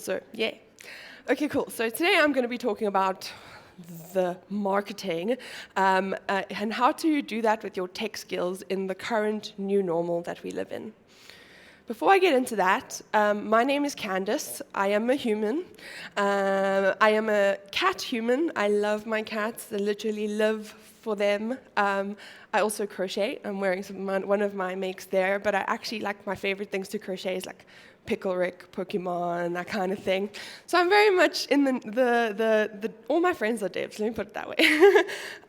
So, yeah. Okay, cool. So today I'm going to be talking about the marketing and how to do that with your tech skills in the current new normal that we live in. Before I get into that, my name is Candice. I am a human. I am a cat human. I love my cats. I literally live for them. I also crochet. I'm wearing one of my makes there, but I actually like my favorite things to crochet is like Pickle Rick, Pokemon, that kind of thing. So I'm very much in all my friends are devs, let me put it that way.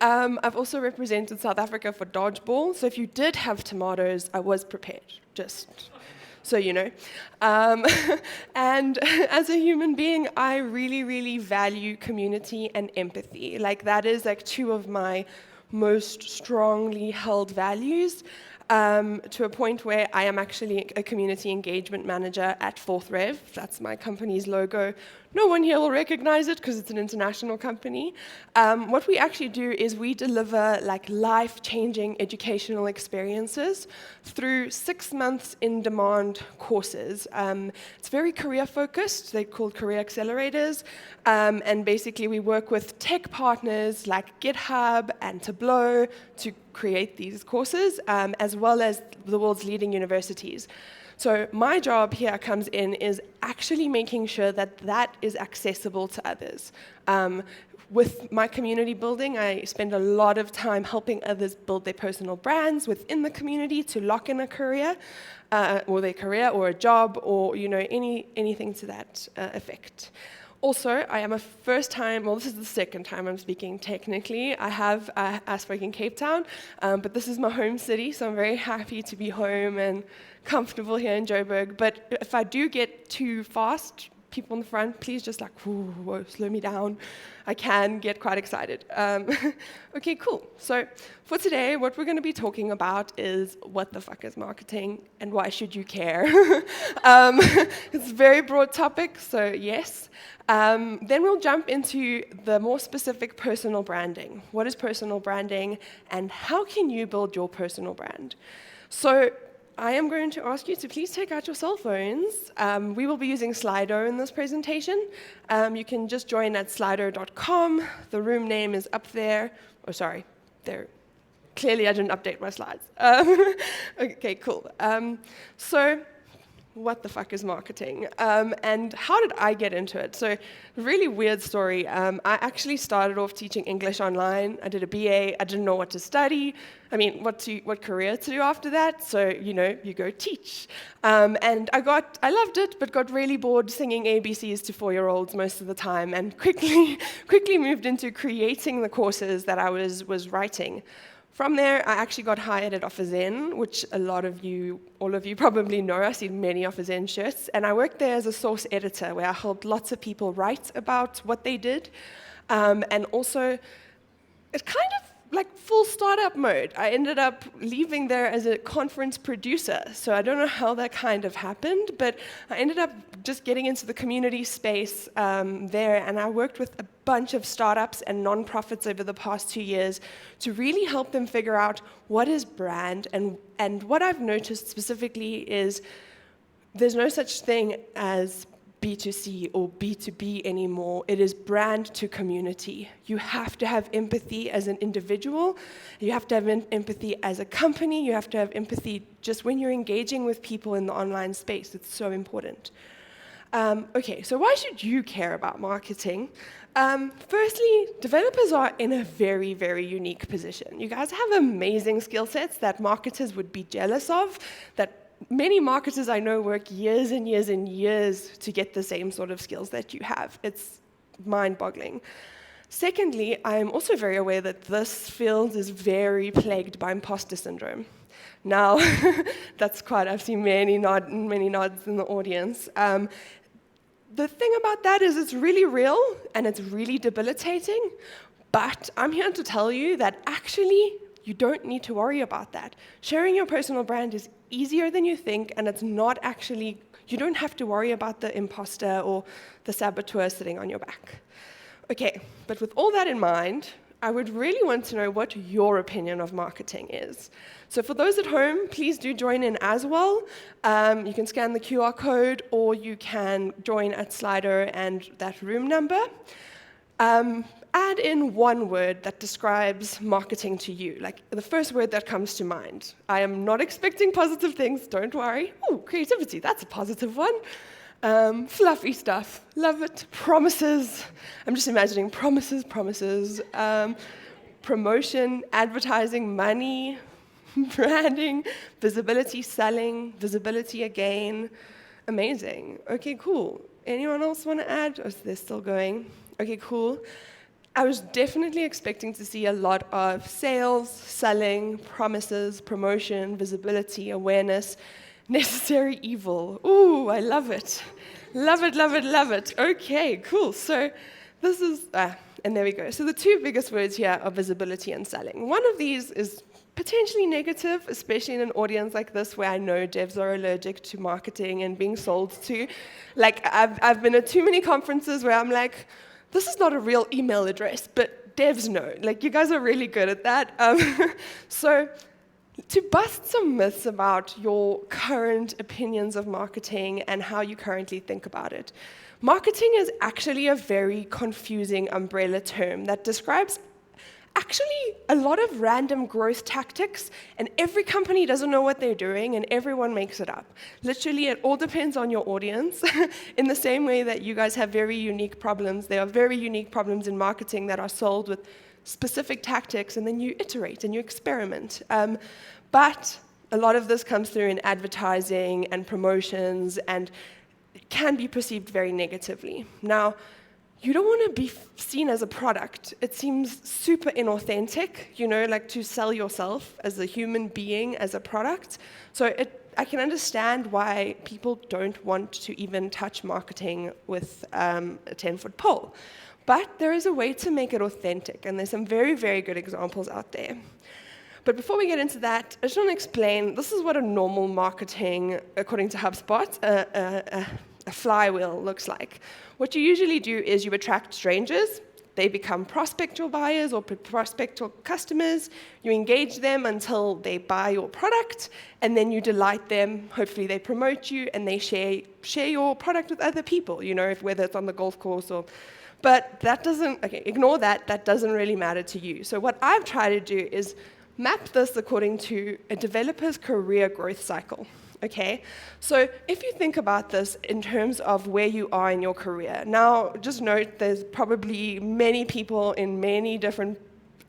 I've also represented South Africa for dodgeball, so if you did have tomatoes, I was prepared, just so you know. And as a human being, I really, really value community and empathy. Like that is like two of my most strongly held values. To a point where I am actually a community engagement manager at FourthRev. That's my company's logo. No one here will recognize it because it's an international company. What we actually do is we deliver like life-changing educational experiences through 6 months in-demand courses. It's very career-focused. They're called career accelerators. And basically we work with tech partners like GitHub and Tableau to create these courses, as well as the world's leading universities. So my job here comes in is actually making sure that that is accessible to others. With my community building, I spend a lot of time helping others build their personal brands within the community to lock in a career, or their career, or a job, or anything to that effect. Also, I am this is the second time I'm speaking technically. I spoke in Cape Town, but this is my home city, so I'm very happy to be home and comfortable here in Joburg. But if I do get too fast, people in the front, please just like, whoa, slow me down. I can get quite excited. Okay, cool. So for today, what we're going to be talking about is what the fuck is marketing and why should you care? It's a very broad topic, so yes. Then we'll jump into the more specific personal branding. What is personal branding and how can you build your personal brand? So I am going to ask you to please take out your cell phones. We will be using Slido in this presentation. You can just join at slido.com. The room name is up there. Oh, sorry, there. Clearly, I didn't update my slides. Okay, cool. So what the fuck is marketing? And how did I get into it? So, really weird story. I actually started off teaching English online. I did a BA. I didn't know what to study. I mean, what career to do after that. So, you go teach. And I loved it, but got really bored singing ABCs to 4-year-olds most of the time, and quickly moved into creating the courses that I was writing. From there, I actually got hired at OfferZen, which all of you probably know. I see many OfferZen shirts. And I worked there as a source editor, where I helped lots of people write about what they did. And also, it's kind of like full startup mode. I ended up leaving there as a conference producer. So I don't know how that kind of happened, but I ended up just getting into the community space there, and I worked with a bunch of startups and nonprofits over the past 2 years to really help them figure out what is brand. And what I've noticed specifically is there's no such thing as B2C or B2B anymore. It is brand to community. You have to have empathy as an individual. You have to have empathy as a company. You have to have empathy just when you're engaging with people in the online space. It's so important. Okay, so why should you care about marketing? Firstly, developers are in a very, very unique position. You guys have amazing skill sets that marketers would be jealous of, that many marketers I know work years and years and years to get the same sort of skills that you have. It's mind-boggling. Secondly, I am also very aware that this field is very plagued by imposter syndrome. Now, I've seen many nods in the audience. The thing about that is it's really real and it's really debilitating, but I'm here to tell you that actually you don't need to worry about that. Sharing your personal brand is easier than you think, and it's not actually, you don't have to worry about the imposter or the saboteur sitting on your back. Okay, but with all that in mind, I would really want to know what your opinion of marketing is. So for those at home, please do join in as well. You can scan the QR code, or you can join at Slido and that room number. Add in one word that describes marketing to you, like the first word that comes to mind. I am not expecting positive things, don't worry. Oh, creativity, that's a positive one. Fluffy stuff, love it. Promises, I'm just imagining promises. Promotion, advertising, money, branding, visibility, selling, visibility again. Amazing. Okay, cool. Anyone else want to add? Or is this still going? Okay, cool. I was definitely expecting to see a lot of sales, selling, promises, promotion, visibility, awareness, necessary evil. Ooh, I love it. Love it. Okay, cool. So this is, and there we go. So the two biggest words here are visibility and selling. One of these is potentially negative, especially in an audience like this where I know devs are allergic to marketing and being sold to. Like, I've been at too many conferences where I'm like, this is not a real email address, but devs know. Like, you guys are really good at that. So to bust some myths about your current opinions of marketing and how you currently think about it, marketing is actually a very confusing umbrella term that describes actually a lot of random growth tactics, and every company doesn't know what they're doing, and everyone makes it up. Literally, it all depends on your audience. In the same way that you guys have very unique problems, there are very unique problems in marketing that are solved with specific tactics, and then you iterate and you experiment. But a lot of this comes through in advertising and promotions, and it can be perceived very negatively. Now, you don't want to be seen as a product. It seems super inauthentic, like to sell yourself as a human being, as a product. So I can understand why people don't want to even touch marketing with a 10-foot pole. But there is a way to make it authentic, and there's some very, very good examples out there. But before we get into that, I just want to explain, this is what a normal marketing, according to HubSpot, a flywheel looks like. What you usually do is you attract strangers, they become prospectual buyers or prospectual customers, you engage them until they buy your product, and then you delight them, hopefully they promote you, and they share your product with other people, whether it's on the golf course or... But that doesn't, ignore that, that doesn't really matter to you. So what I've tried to do is map this according to a developer's career growth cycle. Okay, so if you think about this in terms of where you are in your career, now just note there's probably many people in many different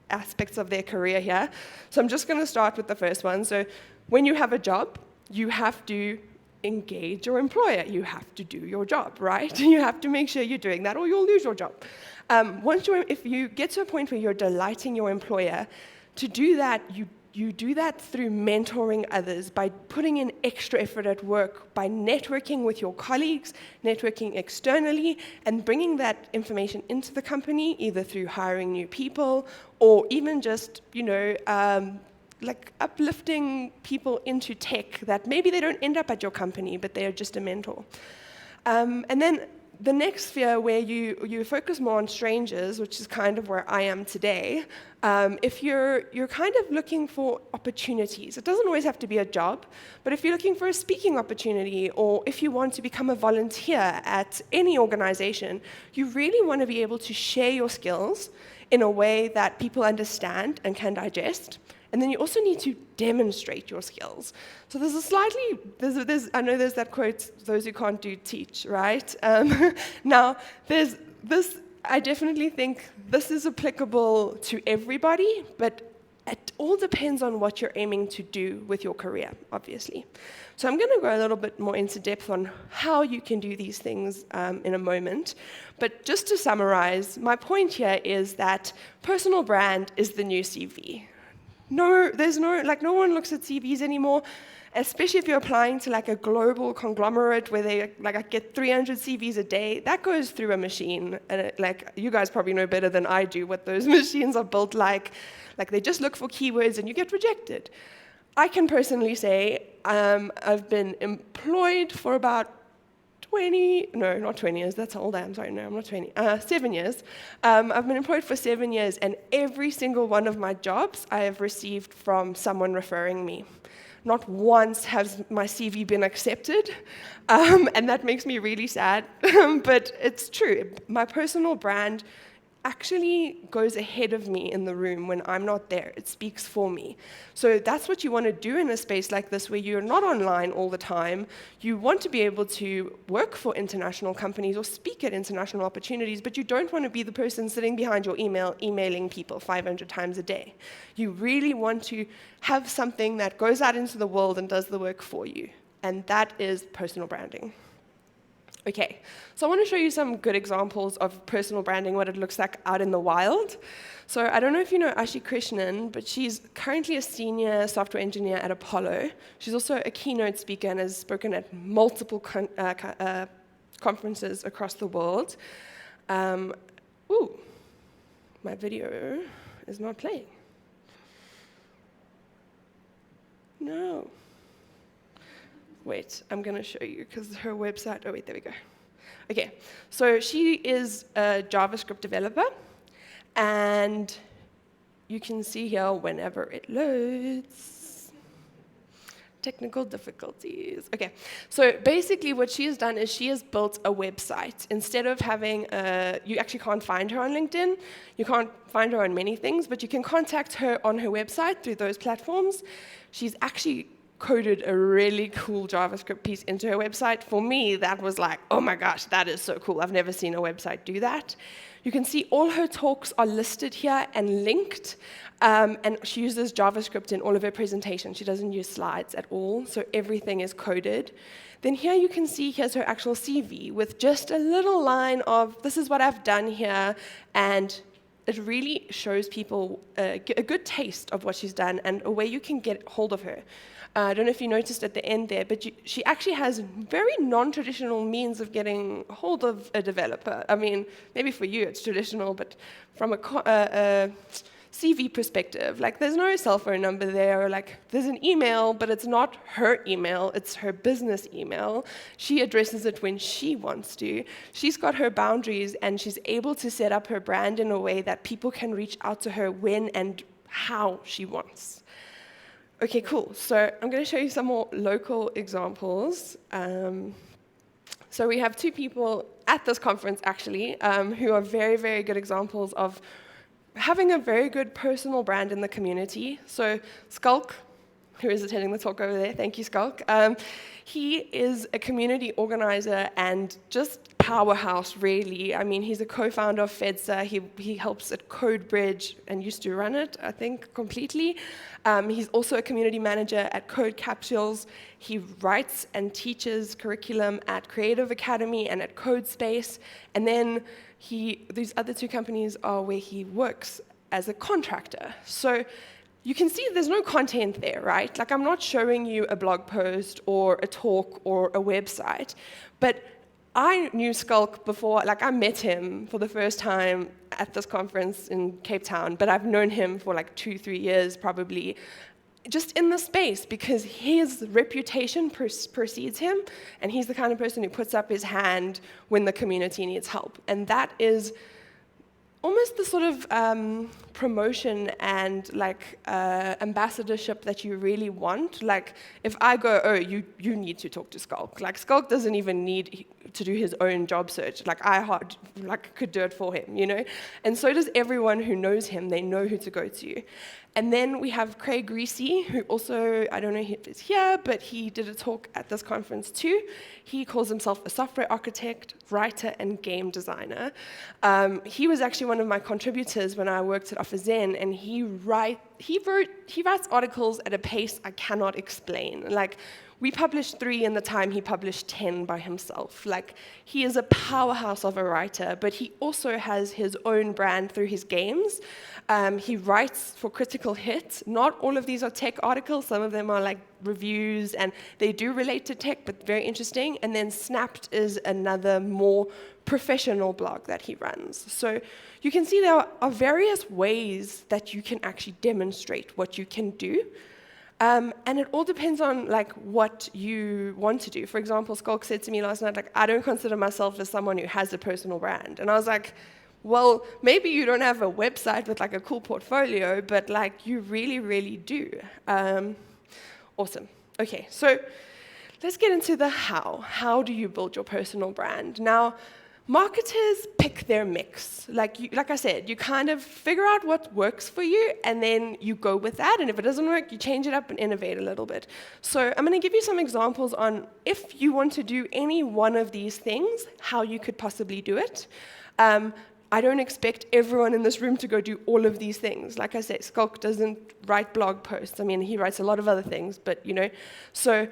aspects of their career here. So I'm just going to start with the first one. So when you have a job, you have to engage your employer. You have to do your job, right? You have to make sure you're doing that or you'll lose your job. If you get to a point where you're delighting your employer, to do that, you do that through mentoring others, by putting in extra effort at work, by networking with your colleagues, networking externally, and bringing that information into the company, either through hiring new people or even just, like uplifting people into tech that maybe they don't end up at your company, but they are just a mentor. And then the next sphere where you focus more on strangers, which is kind of where I am today, if you're kind of looking for opportunities, it doesn't always have to be a job, but if you're looking for a speaking opportunity, or if you want to become a volunteer at any organization, you really want to be able to share your skills in a way that people understand and can digest. And then you also need to demonstrate your skills. So there's I know there's that quote, those who can't do teach, right? Now, there's this, I definitely think this is applicable to everybody, but it all depends on what you're aiming to do with your career, obviously. So I'm going to go a little bit more into depth on how you can do these things in a moment. But just to summarize, my point here is that personal brand is the new CV. No one looks at CVs anymore, especially if you're applying to like a global conglomerate where they get 300 CVs a day. That goes through a machine, and you guys probably know better than I do what those machines are built like. Like they just look for keywords and you get rejected. I can personally say I've been employed for about no, not 20 years, that's how old I am, sorry, no, I'm not 20, 7 years. I've been employed for 7 years, and every single one of my jobs I have received from someone referring me. Not once has my CV been accepted, and that makes me really sad, but it's true. My personal brand actually goes ahead of me in the room when I'm not there. It speaks for me. So that's what you want to do in a space like this where you're not online all the time. You want to be able to work for international companies or speak at international opportunities, but you don't want to be the person sitting behind your email, emailing people 500 times a day. You really want to have something that goes out into the world and does the work for you. And that is personal branding. Okay, so I want to show you some good examples of personal branding, what it looks like out in the wild. So I don't know if you know Krishnan, but she's currently a senior software engineer at Apollo. She's also a keynote speaker and has spoken at multiple conferences across the world. My video is not playing. No. Wait, I'm going to show you because her website, oh wait, there we go. Okay, so she is a JavaScript developer, and you can see here whenever it loads, technical difficulties. Okay, so basically what she has done is she has built a website. Instead of having you actually can't find her on LinkedIn, you can't find her on many things, but you can contact her on her website through those platforms. She's actually coded a really cool JavaScript piece into her website. For me, that was like, oh my gosh, that is so cool. I've never seen a website do that. You can see all her talks are listed here and linked, and she uses JavaScript in all of her presentations. She doesn't use slides at all, so everything is coded. Then here you can see here's her actual CV with just a little line of, this is what I've done here, and it really shows people a good taste of what she's done and a way you can get hold of her. I don't know if you noticed at the end there, but she actually has very non-traditional means of getting hold of a developer. I mean, maybe for you it's traditional, but from a CV perspective, like there's no cell phone number there, or like there's an email, but it's not her email, it's her business email. She addresses it when she wants to. She's got her boundaries, and she's able to set up her brand in a way that people can reach out to her when and how she wants. Okay, cool. So I'm going to show you some more local examples. So we have two people at this conference, actually, who are very, very good examples of having a very good personal brand in the community. So Skulk, who is attending the talk over there, thank you, Skulk. He is a community organizer and just powerhouse, really. I mean, he's a co-founder of FedSA. He helps at CodeBridge and used to run it, I think, completely. He's also a community manager at Code Capsules. He writes and teaches curriculum at Creative Academy and at CodeSpace. And then these other two companies are where he works as a contractor. So you can see there's no content there, right? Like, I'm not showing you a blog post or a talk or a website, but I knew Skulk before, like I met him for the first time at this conference in Cape Town, but I've known him for like 2-3 years probably, just in the space, because his reputation precedes him, and he's the kind of person who puts up his hand when the community needs help. And that is almost the sort of promotion and like ambassadorship that you really want. Like, if I go, oh, you need to talk to Skulk. Like, Skulk doesn't even need to do his own job search. Like, I could do it for him, you know? And so does everyone who knows him. They know who to go to. And then we have Craig Greasy, who also, I don't know if he's here, but he did a talk at this conference too. He calls himself a software architect, writer, and game designer. He was actually one of my contributors when I worked at OfferZen, and he writes articles at a pace I cannot explain. Like, we published 3 in the time he published 10 by himself. Like, he is a powerhouse of a writer, but he also has his own brand through his games. He writes for Critical Hit. Not all of these are tech articles. Some of them are like reviews, and they do relate to tech, but very interesting. And then Snapped is another more professional blog that he runs. So you can see there are various ways that you can actually demonstrate what you can do. And it all depends on like what you want to do. For example, Skulk said to me last night, like, I don't consider myself as someone who has a personal brand. And I was like, well, maybe you don't have a website with like a cool portfolio, but like you really, really do. Awesome. Okay, so let's get into the how. How do you build your personal brand? Now, marketers pick their mix. Like I said, you kind of figure out what works for you, and then you go with that. And if it doesn't work, you change it up and innovate a little bit. So I'm going to give you some examples on if you want to do any one of these things, how you could possibly do it. I don't expect everyone in this room to go do all of these things. Like I said, Skulk doesn't write blog posts. I mean, he writes a lot of other things, but, you know. So,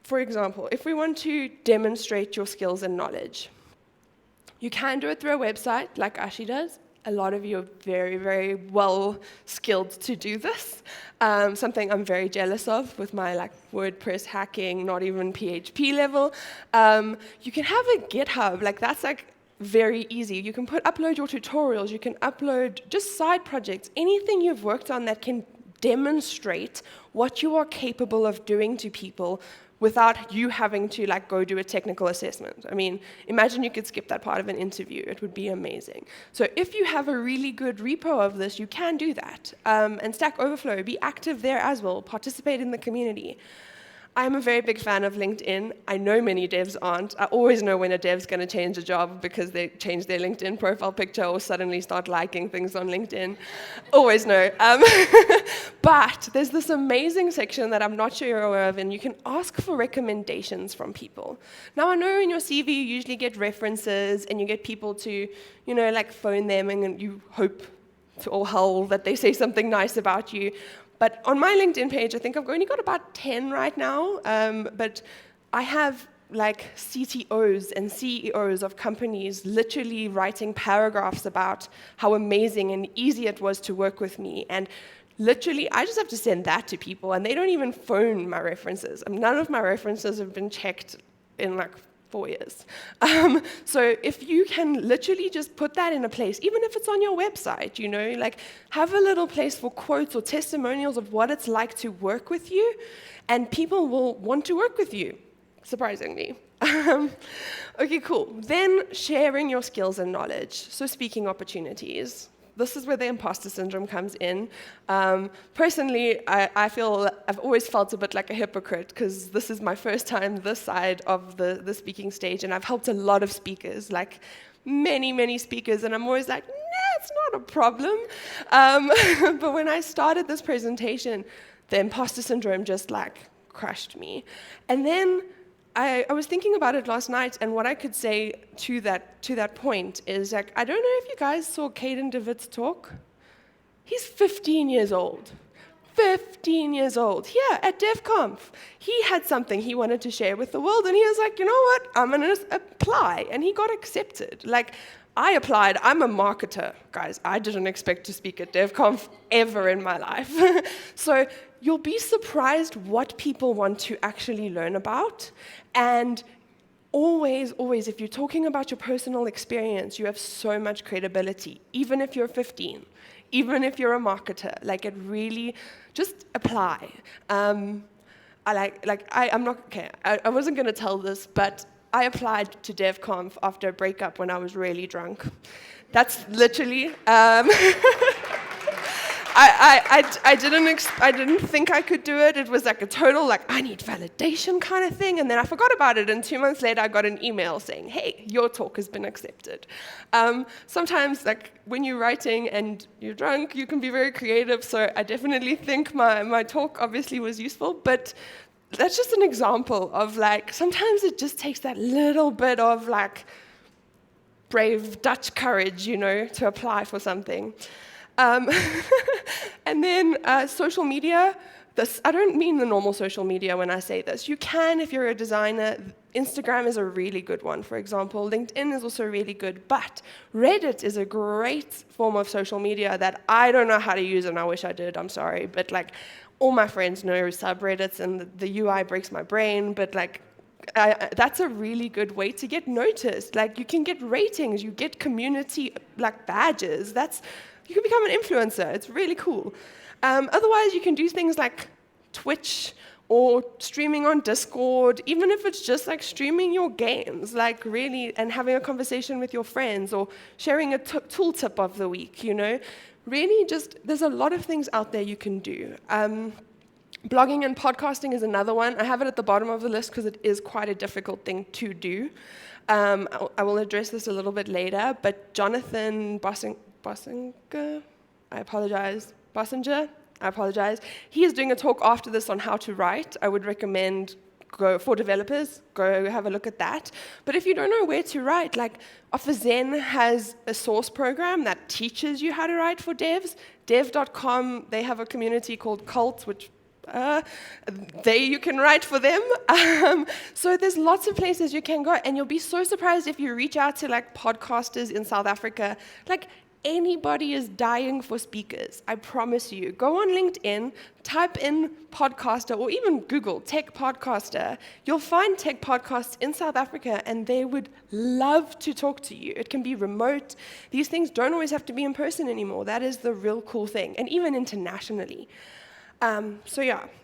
for example, if we want to demonstrate your skills and knowledge, you can do it through a website, like Ashi does. A lot of you are very, very well skilled to do this. Something I'm very jealous of with my like WordPress hacking, not even PHP level. You can have a GitHub, like that's like very easy. You can upload your tutorials, you can upload just side projects, anything you've worked on that can demonstrate what you are capable of doing to people without you having to like go do a technical assessment. I mean, imagine you could skip that part of an interview. It would be amazing. So if you have a really good repo of this, you can do that. And Stack Overflow, be active there as well. Participate in the community. I'm a very big fan of LinkedIn. I know many devs aren't. I always know when a dev's going to change a job because they change their LinkedIn profile picture or suddenly start liking things on LinkedIn. Always know. But there's this amazing section that I'm not sure you're aware of, and you can ask for recommendations from people. Now, I know in your CV you usually get references, and you get people to, you know, like phone them, and you hope to all hell that they say something nice about you. But on my LinkedIn page, I think I've only got about 10 right now, but I have like CTOs and CEOs of companies literally writing paragraphs about how amazing and easy it was to work with me. And literally, I just have to send that to people, and they don't even phone my references. None of my references have been checked in like 4 years. So if you can literally just put that in a place, even if it's on your website, you know, like have a little place for quotes or testimonials of what it's like to work with you, and people will want to work with you, surprisingly. Okay, cool. Then sharing your skills and knowledge. So speaking opportunities. This is where the imposter syndrome comes in. Personally, I feel I've always felt a bit like a hypocrite because this is my first time this side of the speaking stage, and I've helped a lot of speakers, like many, many speakers, and I'm always like, nah, it's not a problem. But when I started this presentation, the imposter syndrome just like crushed me. And then I was thinking about it last night, and what I could say to that point is, like, I don't know if you guys saw Caden DeWitt's talk. He's 15 years old. 15 years old, here at DevConf. He had something he wanted to share with the world, and he was like, you know what, I'm going to apply, and he got accepted. Like, I applied. I'm a marketer, guys. I didn't expect to speak at DevConf ever in my life. So you'll be surprised what people want to actually learn about. And always, always, if you're talking about your personal experience, you have so much credibility, even if you're 15, even if you're a marketer. Like, it really, just apply. I'm not, okay, I wasn't going to tell this, but I applied to DevConf after a breakup when I was really drunk. That's literally, I didn't think I could do it. It was like a total, like, I need validation kind of thing. And then I forgot about it. And 2 months later, I got an email saying, hey, your talk has been accepted. Sometimes, like, when you're writing and you're drunk, you can be very creative. So I definitely think my talk obviously was useful. But that's just an example of, like, sometimes it just takes that little bit of, like, brave Dutch courage, you know, to apply for something. And then social media. I don't mean the normal social media when I say this. You can, if you're a designer. Instagram is a really good one, for example. LinkedIn is also really good. But Reddit is a great form of social media that I don't know how to use, and I wish I did. I'm sorry. But, like, all my friends know subreddits, and the UI breaks my brain. But, like, that's a really good way to get noticed. Like, you can get ratings. You get community, like, badges. You can become an influencer. It's really cool. Otherwise, you can do things like Twitch or streaming on Discord, even if it's just like streaming your games, like really, and having a conversation with your friends or sharing a tool tip of the week, Really just, there's a lot of things out there you can do. Blogging and podcasting is another one. I have it at the bottom of the list because it is quite a difficult thing to do. I will address this a little bit later, but Jonathan Bossinger, I apologize, he is doing a talk after this on how to write. I would recommend for developers, go have a look at that. But if you don't know where to write, like OfferZen has a source program that teaches you how to write for devs. Dev.com, they have a community called Cult, which you can write for them. So there's lots of places you can go, and you'll be so surprised if you reach out to like podcasters in South Africa. Like anybody is dying for speakers, I promise you. Go on LinkedIn, type in podcaster, or even Google tech podcaster. You'll find tech podcasts in South Africa, and they would love to talk to you. It can be remote. These things don't always have to be in person anymore. That is the real cool thing, and even internationally.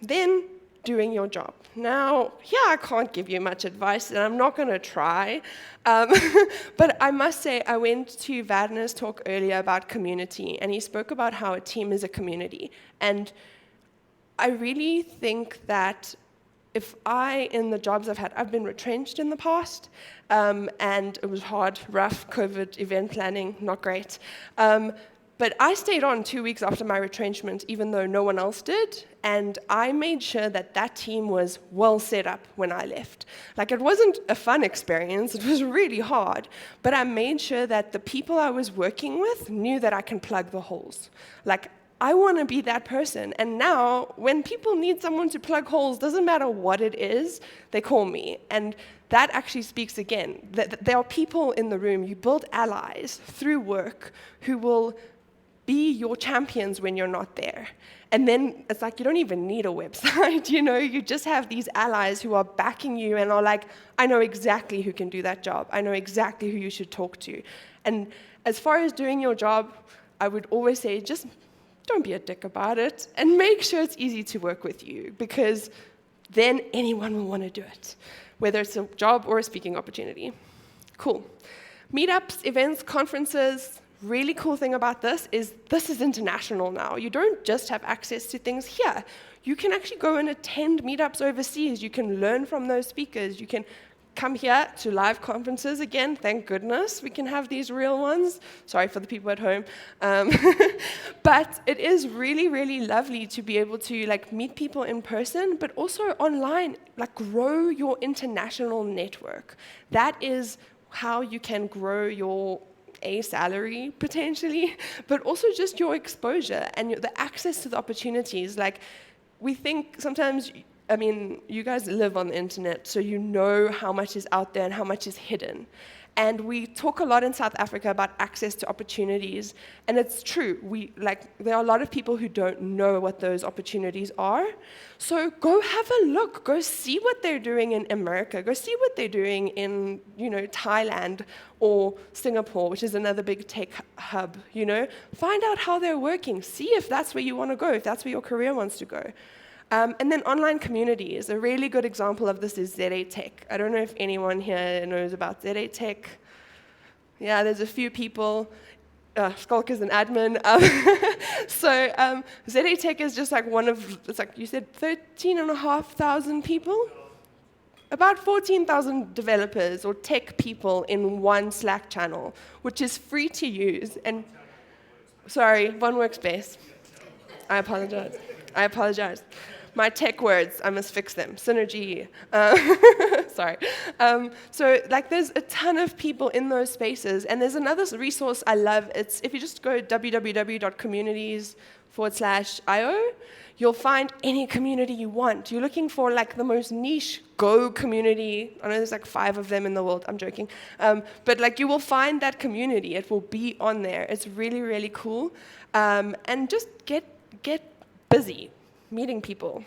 Then doing your job. Now, I can't give you much advice, and I'm not going to try. But I must say, I went to Wagner's talk earlier about community, and he spoke about how a team is a community. And I really think that in the jobs I've been retrenched in the past, and it was hard, rough, COVID, event planning, not great. But I stayed on 2 weeks after my retrenchment, even though no one else did, and I made sure that team was well set up when I left. Like, it wasn't a fun experience, it was really hard, but I made sure that the people I was working with knew that I can plug the holes. Like, I want to be that person, and now, when people need someone to plug holes, doesn't matter what it is, they call me, and that actually speaks again. There are people in the room, you build allies through work who will be your champions when you're not there. And then it's like you don't even need a website, you just have these allies who are backing you and are like, I know exactly who can do that job. I know exactly who you should talk to. And as far as doing your job, I would always say, just don't be a dick about it and make sure it's easy to work with you, because then anyone will want to do it, whether it's a job or a speaking opportunity. Cool. Meetups, events, conferences. Really cool thing about this is international now. You don't just have access to things here. You can actually go and attend meetups overseas. You can learn from those speakers. You can come here to live conferences again. Thank goodness we can have these real ones. Sorry for the people at home. But it is really, really lovely to be able to meet people in person, but also online, grow your international network. That is how you can grow your salary, potentially, but also just your exposure and the access to the opportunities. We think sometimes, you guys live on the internet, so you know how much is out there and how much is hidden. And we talk a lot in South Africa about access to opportunities, and it's true. There are a lot of people who don't know what those opportunities are. So go have a look. Go see what they're doing in America. Go see what they're doing in, Thailand or Singapore, which is another big tech hub. Find out how they're working. See if that's where you want to go, if that's where your career wants to go. And then online communities. A really good example of this is ZA Tech. I don't know if anyone here knows about ZA Tech. Yeah, there's a few people. Skulk is an admin. ZA Tech is just it's you said 13,500 people? About 14,000 developers or tech people in one Slack channel, which is free to use. And sorry, one workspace. I apologize. My tech words, I must fix them. Synergy. Sorry. There's a ton of people in those spaces, and there's another resource I love. It's if you just go www.communities.io, you'll find any community you want. You're looking for the most niche Go community. I know there's 5 of them in the world. I'm joking. But you will find that community. It will be on there. It's really, really cool. And just get busy meeting people.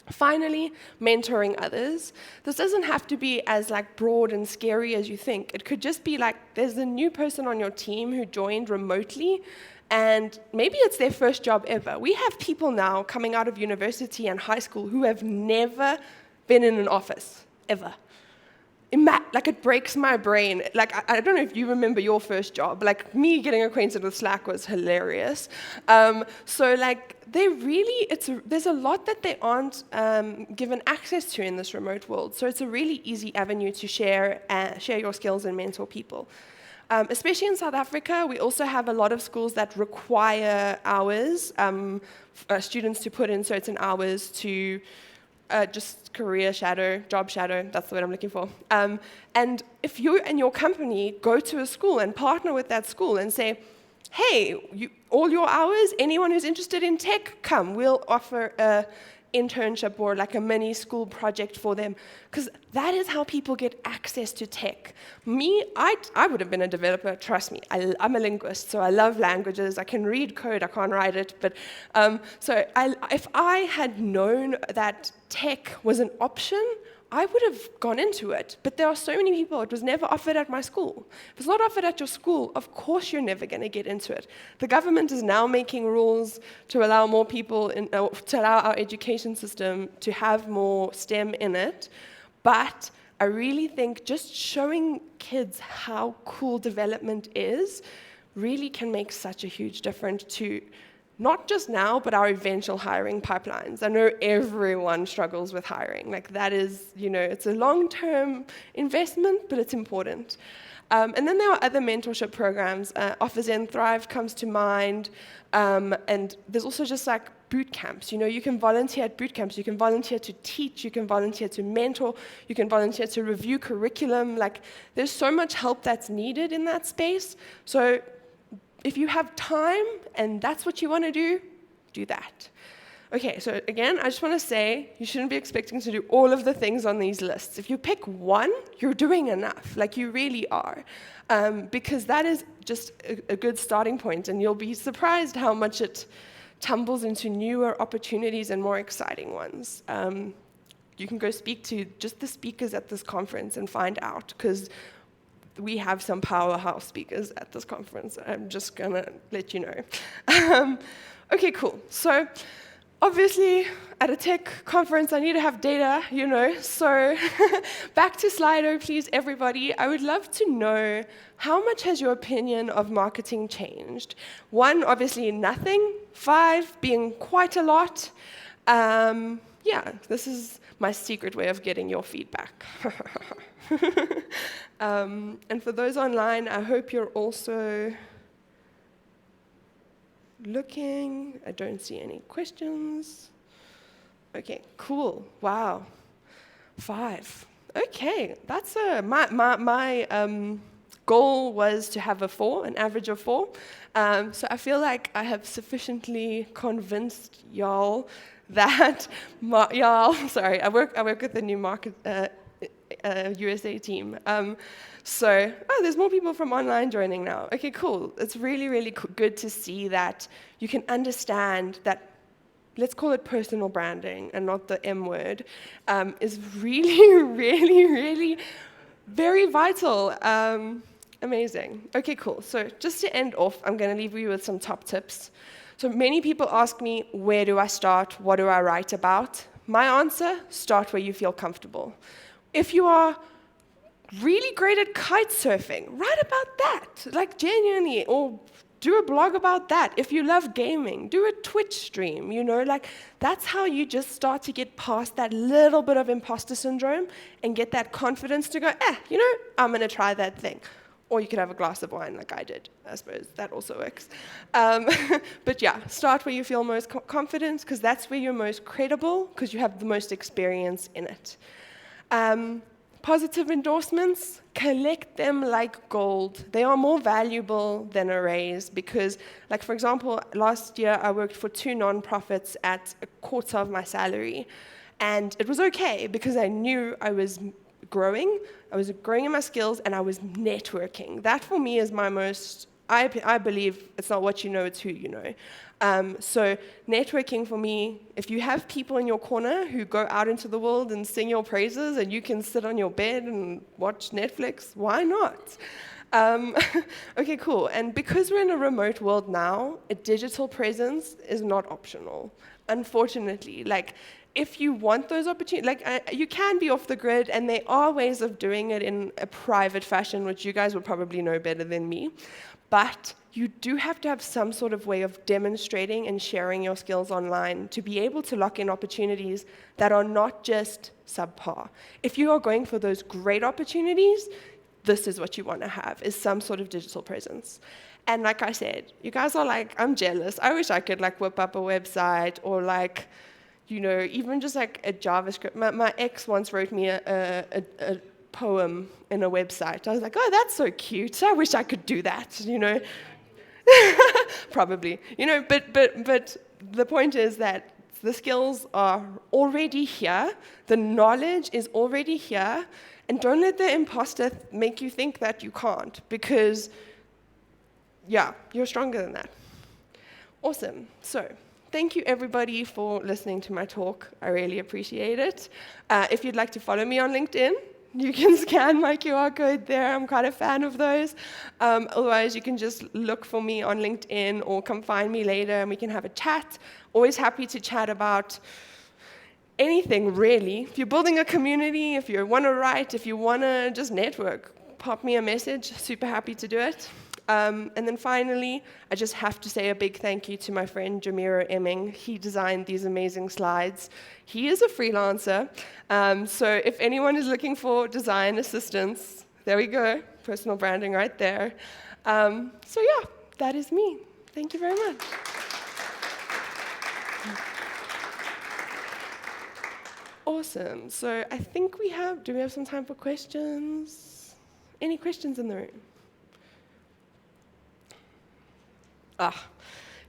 Finally, mentoring others. This doesn't have to be as broad and scary as you think. It could just be there's a new person on your team who joined remotely, and maybe it's their first job ever. We have people now coming out of university and high school who have never been in an office, ever. Like, it breaks my brain. Like, I don't know if you remember your first job. Like, me getting acquainted with Slack was hilarious. So, like, there's a lot that they aren't given access to in this remote world. So it's a really easy avenue to share your skills and mentor people. Especially in South Africa, we also have a lot of schools that require hours, students to put in certain hours to just career shadow, job shadow, that's the word I'm looking for. And if you and your company go to a school and partner with that school and say, hey, all your hours, anyone who's interested in tech, come, we'll offer a internship or like a mini school project for them, because that is how people get access to tech. Me, I would have been a developer, trust me. I'm a linguist, so I love languages. I can read code, I can't write it, but if I had known that tech was an option, I would have gone into it. But there are so many people, it was never offered at my school. If it's not offered at your school, of course you're never going to get into it. The government is now making rules to allow more people, to allow our education system to have more STEM in it. But I really think just showing kids how cool development is really can make such a huge difference to not just now, but our eventual hiring pipelines. I know everyone struggles with hiring. Like, that is, it's a long-term investment, but it's important. And then there are other mentorship programs. OfferZen Thrive comes to mind. And there's also just like boot camps. You can volunteer at boot camps. You can volunteer to teach. You can volunteer to mentor. You can volunteer to review curriculum. Like, there's so much help that's needed in that space. So if you have time and that's what you want to do that. Okay, so again, I just want to say you shouldn't be expecting to do all of the things on these lists. If you pick one, you're doing enough. Like, you really are. Because that is just a good starting point, and you'll be surprised how much it tumbles into newer opportunities and more exciting ones. You can go speak to just the speakers at this conference and find out, because we have some powerhouse speakers at this conference. I'm just going to let you know. Okay, cool. So obviously, at a tech conference, I need to have data, So back to Slido, please, everybody. I would love to know, how much has your opinion of marketing changed? 1, obviously nothing. 5, being quite a lot. Yeah, this is my secret way of getting your feedback. And for those online, I hope you're also looking. I don't see any questions. Okay, cool. Wow. 5. Okay, that's my goal was to have an average of 4. So I feel like I have sufficiently convinced y'all that I work with the new market USA team. There's more people from online joining now. Okay, cool. It's really, really good to see that you can understand that, let's call it personal branding and not the M word, is really, really, really very vital. Amazing. Okay, cool. So just to end off, I'm going to leave you with some top tips. So many people ask me, where do I start? What do I write about? My answer, start where you feel comfortable. If you are really great at kite surfing, write about that, like genuinely, or do a blog about that. If you love gaming, do a Twitch stream, like that's how you just start to get past that little bit of imposter syndrome and get that confidence to go, I'm going to try that thing. Or you could have a glass of wine like I did. I suppose that also works. But yeah, start where you feel most confident, because that's where you're most credible, because you have the most experience in it. Positive endorsements, collect them like gold. They are more valuable than a raise because, like, for example, last year I worked for 2 nonprofits at a quarter of my salary. And it was okay because I knew I was growing in my skills, and I was networking. That for me is my most, I believe it's not what you know, it's who you know. So networking for me, if you have people in your corner who go out into the world and sing your praises and you can sit on your bed and watch Netflix, why not? Okay, cool. And because we're in a remote world now, a digital presence is not optional, unfortunately. Like, if you want those opportunities, you can be off the grid, and there are ways of doing it in a private fashion, which you guys will probably know better than me. But you do have to have some sort of way of demonstrating and sharing your skills online to be able to lock in opportunities that are not just subpar. If you are going for those great opportunities, this is what you want to have, is some sort of digital presence. And like I said, you guys are like, I'm jealous. I wish I could like whip up a website or like, you know, even just like a JavaScript. My ex once wrote me a poem in a website. I was like, oh, that's so cute. I wish I could do that, you know. Probably, you know, but the point is that the skills are already here, the knowledge is already here, and don't let the imposter make you think that you can't, because, yeah, you're stronger than that. Awesome. So, thank you everybody for listening to my talk. I really appreciate it. If you'd like to follow me on LinkedIn, you can scan my QR code there. I'm quite a fan of those. Otherwise, you can just look for me on LinkedIn or come find me later and we can have a chat. Always happy to chat about anything, really. If you're building a community, if you want to write, if you want to just network, pop me a message. Super happy to do it. And then finally, I just have to say a big thank you to my friend Jamiro Emming. He designed these amazing slides. He is a freelancer, so if anyone is looking for design assistance, there we go, personal branding right there. So yeah, that is me. Thank you very much. Awesome. So I think do we have some time for questions? Any questions in the room? Ah,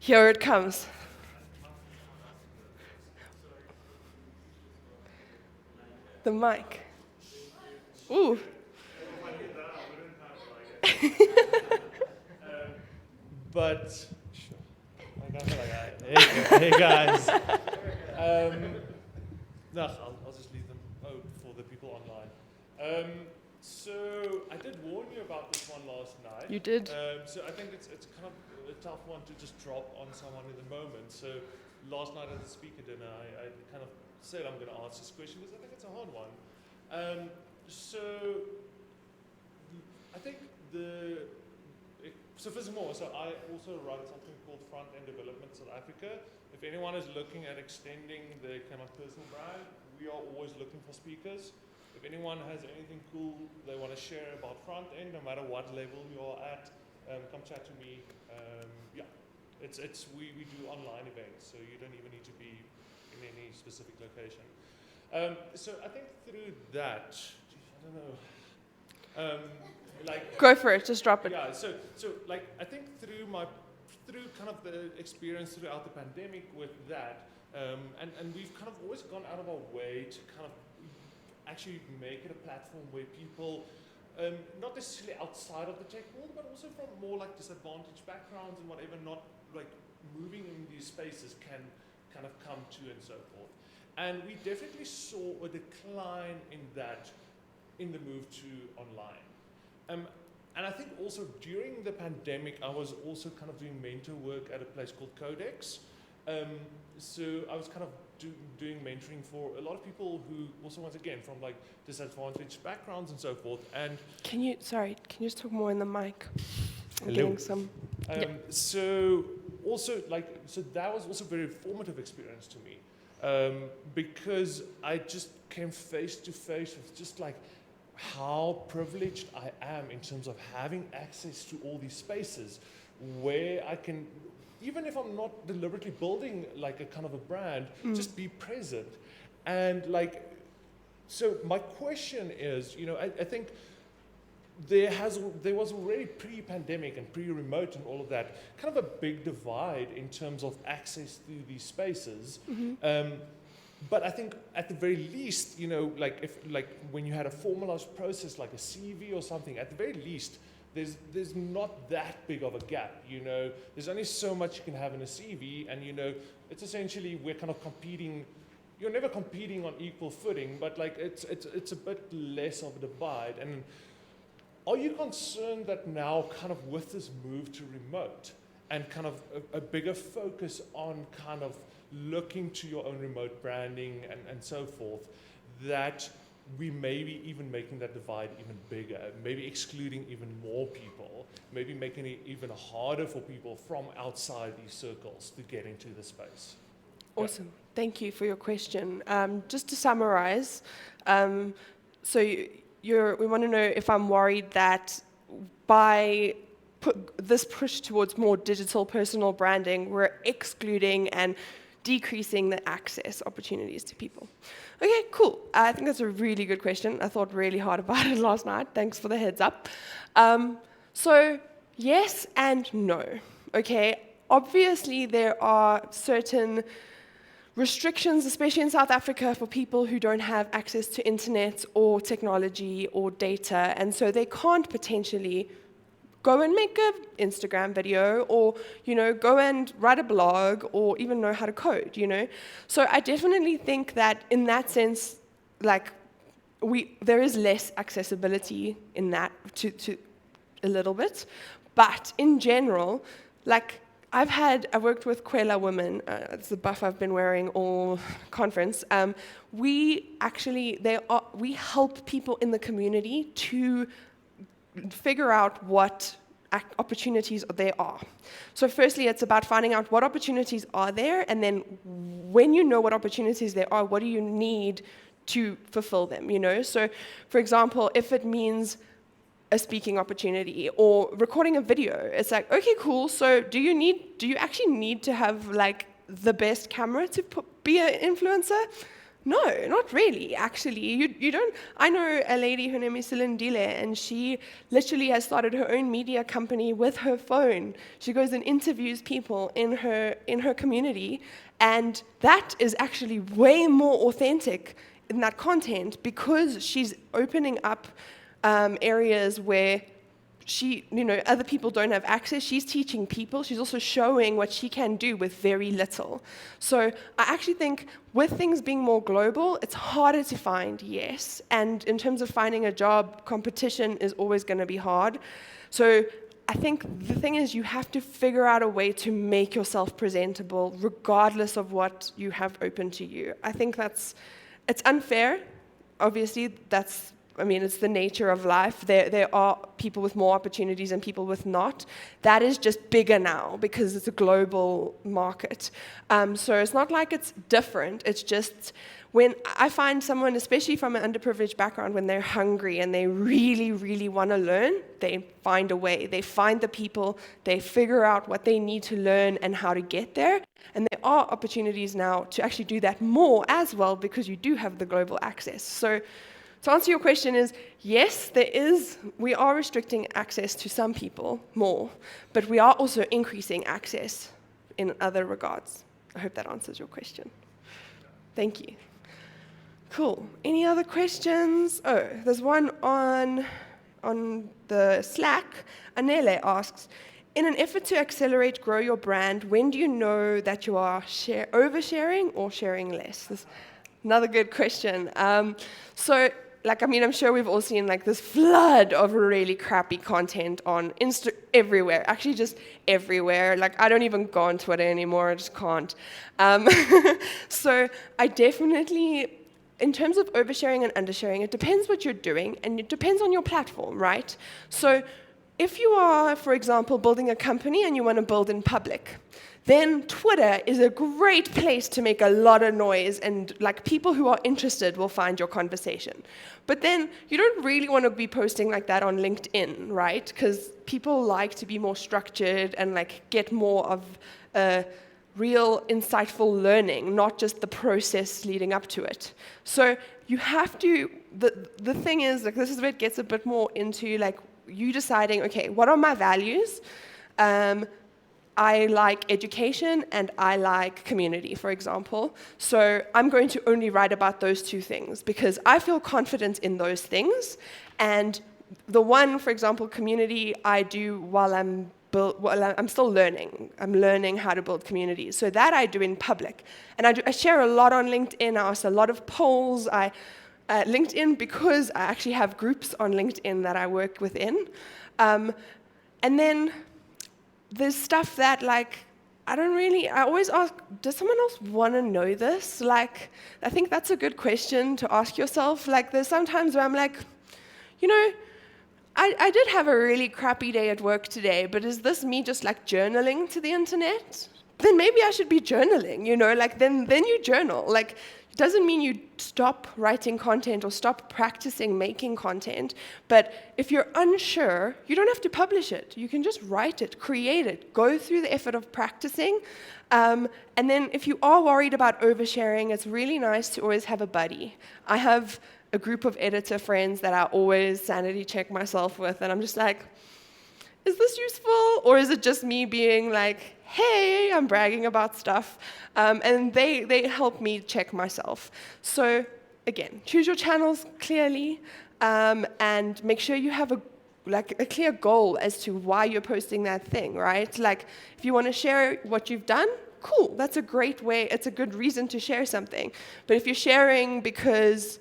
here it comes. The mic. Ooh. But hey guys. No, I'll just leave them for the people online. So I did warn you about this one last night. You did. So I think it's kind of a tough one to just drop on someone in the moment. So last night at the speaker dinner, I kind of said I'm going to ask this question because I think it's a hard one. So I think so first of all, so I also run something called Front-End Development South Africa. If anyone is looking at extending their kind of personal brand, we are always looking for speakers. If anyone has anything cool they want to share about front-end, no matter what level you're at, come chat to me. Yeah, we do online events, so you don't even need to be in any specific location. So I think through that, I don't know, Go for it, just drop it. Yeah, so like I think through kind of the experience throughout the pandemic with that, and we've kind of always gone out of our way to kind of actually make it a platform where people, not necessarily outside of the tech world, but also from more like disadvantaged backgrounds and whatever, not like moving in these spaces can kind of come to and so forth. And we definitely saw a decline in that in the move to online. And I think also during the pandemic, I was also kind of doing mentor work at a place called Codex. So I was kind of doing mentoring for a lot of people who also, once again, from like disadvantaged backgrounds and so forth. And can you just talk more in the mic? I'm hello. getting some. Yeah. So that was also a very formative experience to me, because I just came face to face with just like how privileged I am in terms of having access to all these spaces where I can, even if I'm not deliberately building like a kind of a brand, just be present. And like, so my question is, you know, I think there was already pre-pandemic and pre-remote and all of that, kind of a big divide in terms of access to these spaces. But I think at the very least, you know, like when you had a formalized process like a CV or something, at the very least, there's not that big of a gap, you know. There's only so much you can have in a CV, and you know, it's essentially we're kind of competing. You're never competing on equal footing, but like it's a bit less of a divide. And are you concerned that now kind of with this move to remote and kind of a bigger focus on kind of looking to your own remote branding and so forth, that we may be even making that divide even bigger, maybe excluding even more people, maybe making it even harder for people from outside these circles to get into the space? Awesome. Yeah. Thank you for your question. Just to summarize, so we want to know if I'm worried that by this push towards more digital personal branding, we're excluding and decreasing the access opportunities to people. Okay, cool. I think that's a really good question. I thought really hard about it last night. Thanks for the heads up. So yes and no. Okay, obviously there are certain restrictions, especially in South Africa, for people who don't have access to internet or technology or data, and so they can't potentially go and make an Instagram video or, go and write a blog or even know how to code, So I definitely think that in that sense, there is less accessibility in that to a little bit. But in general, I worked with Kwela women, it's the buff I've been wearing all conference. We help people in the community to figure out what opportunities there are. So firstly, it's about finding out what opportunities are there, and then when you know what opportunities there are, what do you need to fulfill them, So, for example, if it means a speaking opportunity or recording a video, it's like, okay, cool, so do you actually need to have the best camera to be an influencer? No, not really, actually. You don't. I know a lady, her name is Silindile, and she literally has started her own media company with her phone. She goes and interviews people in her community, and that is actually way more authentic in that content because she's opening up areas where other people don't have access. She's teaching people. She's also showing what she can do with very little. So I actually think with things being more global, it's harder to find, yes. And in terms of finding a job, competition is always going to be hard. So I think the thing is you have to figure out a way to make yourself presentable regardless of what you have open to you. I think it's unfair. Obviously, it's the nature of life. There are people with more opportunities and people with not. That is just bigger now because it's a global market. So it's not like it's different. It's just when I find someone, especially from an underprivileged background, when they're hungry and they really, really want to learn, they find a way. They find the people, they figure out what they need to learn and how to get there. And there are opportunities now to actually do that more as well because you do have the global access. So to answer your question is, yes, we are restricting access to some people more, but we are also increasing access in other regards. I hope that answers your question. Thank you. Cool. Any other questions? Oh, there's one on the Slack. Anele asks, in an effort to accelerate, grow your brand, when do you know that you are oversharing or sharing less? This, another good question. I'm sure we've all seen this flood of really crappy content on everywhere. Actually, just everywhere. I don't even go on Twitter anymore. I just can't. So I definitely, in terms of oversharing and undersharing, it depends what you're doing, and it depends on your platform, right? So if you are, for example, building a company and you want to build in public, then Twitter is a great place to make a lot of noise, and people who are interested will find your conversation. But then you don't really want to be posting like that on LinkedIn, right? Because people like to be more structured and get more of a real insightful learning, not just the process leading up to it. So you have to, the thing is, this is where it gets a bit more into you deciding, okay, what are my values? I like education and I like community, for example. So I'm going to only write about those two things because I feel confident in those things. And the one, for example, community, I do while I'm still learning. I'm learning how to build communities. So that I do in public. And I share a lot on LinkedIn. I ask a lot of polls. LinkedIn because I actually have groups on LinkedIn that I work within. And then there's stuff that, like, I always ask, does someone else want to know this? Like, I think that's a good question to ask yourself. Like, there's sometimes where I'm like, I did have a really crappy day at work today, but is this me just like journaling to the internet? Then maybe I should be journaling, like then you journal. Like, it doesn't mean you stop writing content or stop practicing making content, but if you're unsure, you don't have to publish it. You can just write it, create it, go through the effort of practicing. And then if you are worried about oversharing, it's really nice to always have a buddy. I have a group of editor friends that I always sanity check myself with, and I'm just like, is this useful? Or is it just me being like, hey, I'm bragging about stuff? And they help me check myself. So again, choose your channels clearly, and make sure you have a clear goal as to why you're posting that thing, right? Like, if you want to share what you've done, cool, that's a great way, it's a good reason to share something. But if you're sharing because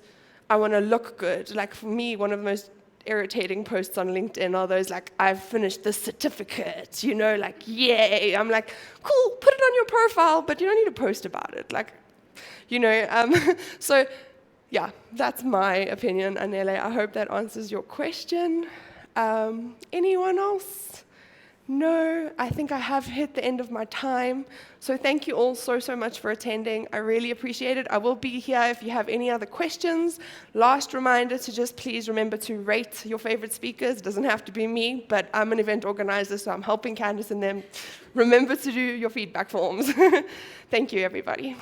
I want to look good, like for me, one of the most irritating posts on LinkedIn are those like, I've finished this certificate, like, yay. I'm like, cool, put it on your profile, but you don't need to post about it. Like, so yeah, that's my opinion, Anele. I hope that answers your question. Anyone else? No, I think I have hit the end of my time. So thank you all so much for attending. I really appreciate it. I will be here if you have any other questions. Last reminder to just please remember to rate your favorite speakers. It doesn't have to be me, but I'm an event organizer, so I'm helping Candice and them. Remember to do your feedback forms. Thank you, everybody.